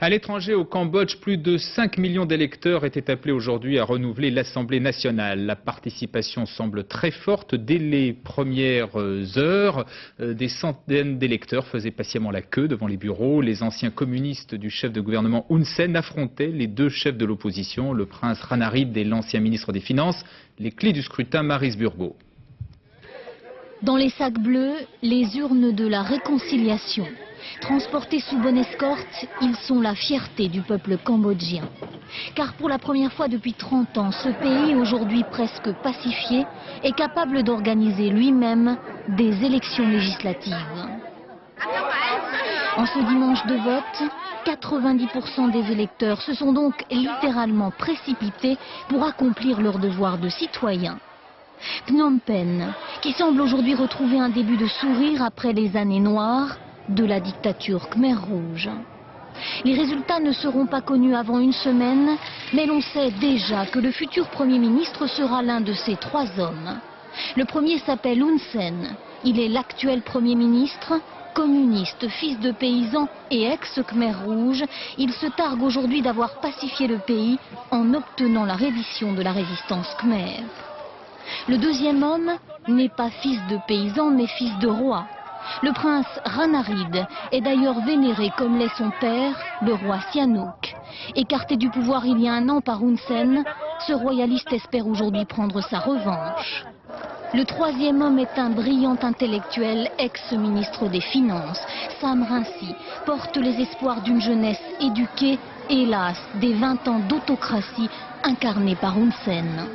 À l'étranger, au Cambodge, plus de 5 millions d'électeurs étaient appelés aujourd'hui à renouveler l'Assemblée nationale. La participation semble très forte dès les premières heures. Des centaines d'électeurs faisaient patiemment la queue devant les bureaux. Les anciens communistes du chef de gouvernement Hun Sen affrontaient les deux chefs de l'opposition, le prince Ranariddh et l'ancien ministre des Finances. Les clés du scrutin, Maryse Burgot. Dans les sacs bleus, les urnes de la réconciliation. Transportés sous bonne escorte, ils sont la fierté du peuple cambodgien. Car pour la première fois depuis 30 ans, ce pays, aujourd'hui presque pacifié, est capable d'organiser lui-même des élections législatives. En ce dimanche de vote, 90% des électeurs se sont donc littéralement précipités pour accomplir leur devoir de citoyen. Phnom Penh, qui semble aujourd'hui retrouver un début de sourire après les années noires de la dictature Khmer Rouge. Les résultats ne seront pas connus avant une semaine, mais l'on sait déjà que le futur Premier ministre sera l'un de ces trois hommes. Le premier s'appelle Hun Sen. Il est l'actuel Premier ministre, communiste, fils de paysan et ex-Khmer Rouge. Il se targue aujourd'hui d'avoir pacifié le pays en obtenant la reddition de la résistance khmer. Le deuxième homme n'est pas fils de paysan mais fils de roi. Le prince Ranariddh est d'ailleurs vénéré comme l'est son père, le roi Sihanouk. Écarté du pouvoir il y a un an par Hun Sen, ce royaliste espère aujourd'hui prendre sa revanche. Le troisième homme est un brillant intellectuel, ex-ministre des Finances. Sam Rainsy porte les espoirs d'une jeunesse éduquée, hélas, des 20 ans d'autocratie incarnés par Hun Sen.